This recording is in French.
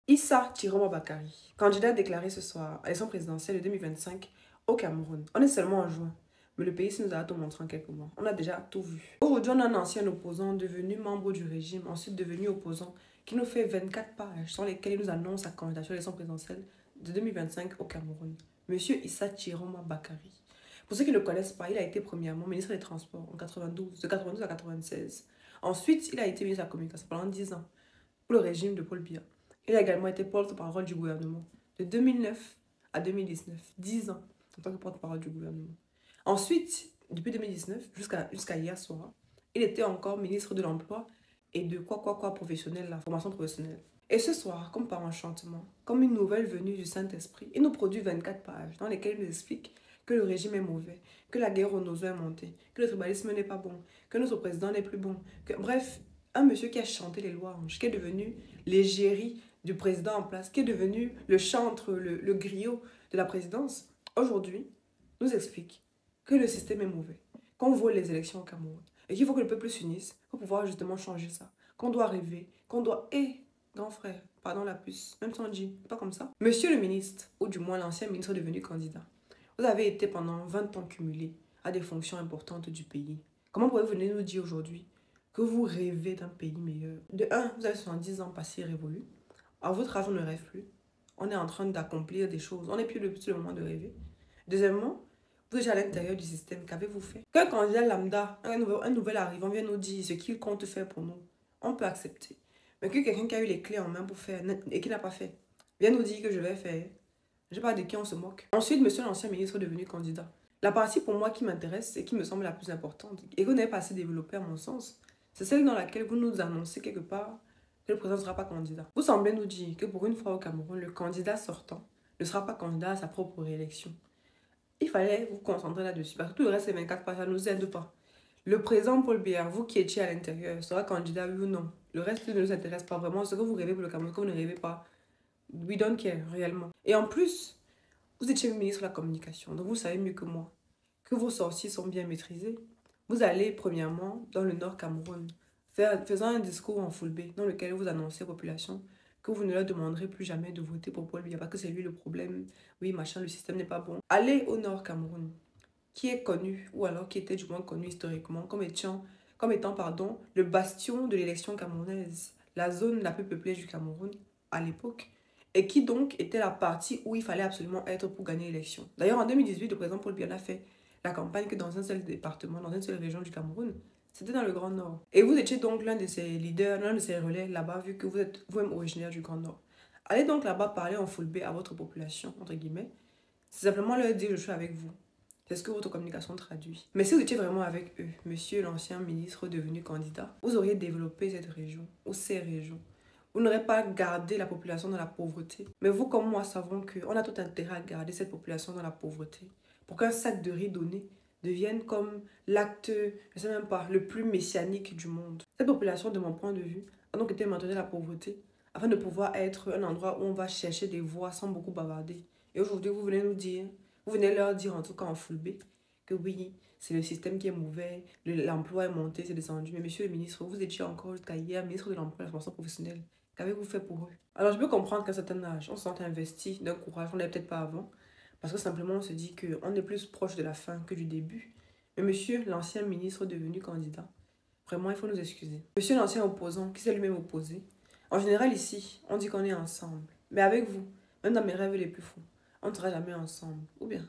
Issa Chiroma Bakari, candidat déclaré ce soir à l'élection présidentielle de 2025 au Cameroun. On est seulement en juin, mais le pays nous a tout montré en quelques mois. On a déjà tout vu. Aujourd'hui, on a un ancien opposant devenu membre du régime, ensuite devenu opposant, qui nous fait 24 pages sur lesquelles il nous annonce sa candidature à l'élection présidentielle de 2025 au Cameroun. Monsieur Issa Chiroma Bakari. Pour ceux qui ne le connaissent pas, il a été premièrement ministre des Transports en 92, de 92 à 96. Ensuite, il a été ministre de la Communication pendant 10 ans pour le régime de Paul Biya. Il a également été porte-parole du gouvernement de 2009 à 2019, 10 ans en tant que porte-parole du gouvernement. Ensuite, depuis 2019 jusqu'à hier soir, il était encore ministre de l'Emploi et de professionnel, la formation professionnelle. Et ce soir, comme par enchantement, comme une nouvelle venue du Saint-Esprit, il nous produit 24 pages dans lesquelles il nous explique que le régime est mauvais, que la guerre aux nos est montée, que le tribalisme n'est pas bon, que notre président n'est plus bon. Bref, un monsieur qui a chanté les louanges, qui est devenu l'égérie du président en place, qui est devenu le chantre, le griot de la présidence, aujourd'hui, nous explique que le système est mauvais, qu'on vole les élections au Cameroun, et qu'il faut que le peuple s'unisse pour pouvoir justement changer ça, qu'on doit rêver, qu'on doit... grand frère, pardon la puce, même si on dit pas comme ça. Monsieur le ministre, ou du moins l'ancien ministre devenu candidat, vous avez été pendant 20 ans cumulé à des fonctions importantes du pays. Comment pouvez-vous venir nous dire aujourd'hui que vous rêvez d'un pays meilleur? De un, vous avez 70 ans passés révolus. À votre âge, on ne rêve plus. On est en train d'accomplir des choses. On n'est plus le moment de rêver. Deuxièmement, vous êtes à l'intérieur du système. Qu'avez-vous fait? Qu'un candidat lambda, un nouvel arrivant vient nous dire ce qu'il compte faire pour nous, on peut accepter. Mais que quelqu'un qui a eu les clés en main pour faire et qui n'a pas fait, vient nous dire que je vais faire. Je ne sais pas de qui on se moque. Ensuite, monsieur l'ancien ministre devenu candidat. La partie pour moi qui m'intéresse et qui me semble la plus importante, et que vous n'avez pas assez développée à mon sens, c'est celle dans laquelle vous nous annoncez quelque part que le président ne sera pas candidat. Vous semblez nous dire que pour une fois au Cameroun, le candidat sortant ne sera pas candidat à sa propre réélection. Il fallait vous concentrer là-dessus, parce que tout le reste, c'est 24 pages, ça ne nous aide pas. Le président Paul Biya, vous qui étiez à l'intérieur, sera candidat oui ou non. Le reste ne nous intéresse pas vraiment. Ce que vous rêvez pour le Cameroun, ce que vous ne rêvez pas, we don't care, réellement. Et en plus, vous étiez ministre de la Communication, donc vous savez mieux que moi que vos sorties sont bien maîtrisées. Vous allez premièrement dans le Nord Cameroun, faisant un discours en full B, dans lequel vous annoncez aux populations que vous ne leur demanderez plus jamais de voter pour Paul Biya, parce que c'est lui le problème. Oui, machin, le système n'est pas bon. Allez au Nord Cameroun, qui est connu, ou alors qui était du moins connu historiquement, comme étant le bastion de l'élection camerounaise, la zone la plus peuplée du Cameroun à l'époque, et qui donc était la partie où il fallait absolument être pour gagner l'élection. D'ailleurs, en 2018, le président Paul Biya a fait la campagne que dans un seul département, dans une seule région du Cameroun, c'était dans le Grand Nord. Et vous étiez donc l'un de ses leaders, l'un de ses relais là-bas, vu que vous êtes vous-même originaire du Grand Nord. Allez donc là-bas parler en full B à votre population, entre guillemets. C'est simplement leur dire je suis avec vous. C'est ce que votre communication traduit. Mais si vous étiez vraiment avec eux, monsieur l'ancien ministre devenu candidat, vous auriez développé cette région, ou ces régions. Vous n'aurez pas gardé la population dans la pauvreté. Mais vous comme moi savons qu'on a tout intérêt à garder cette population dans la pauvreté. Pour qu'un sac de riz donné devienne comme l'acte, je ne sais même pas, le plus messianique du monde. Cette population, de mon point de vue, a donc été maintenue dans la pauvreté afin de pouvoir être un endroit où on va chercher des voix sans beaucoup bavarder. Et aujourd'hui, vous venez nous dire, vous venez leur dire en tout cas en full B, que oui, c'est le système qui est mauvais, l'emploi est monté, c'est descendu. Mais monsieur le ministre, vous étiez encore jusqu'à hier ministre de l'Emploi et de la formation professionnelle. Qu'avez-vous fait pour eux? Alors je peux comprendre qu'à un certain âge, on se sent investi d'un courage, on n'avait peut-être pas avant. Parce que simplement on se dit qu'on est plus proche de la fin que du début. Mais monsieur l'ancien ministre devenu candidat, vraiment il faut nous excuser. Monsieur l'ancien opposant qui s'est lui-même opposé. En général ici, on dit qu'on est ensemble. Mais avec vous, même dans mes rêves les plus fous, on ne sera jamais ensemble. Ou bien?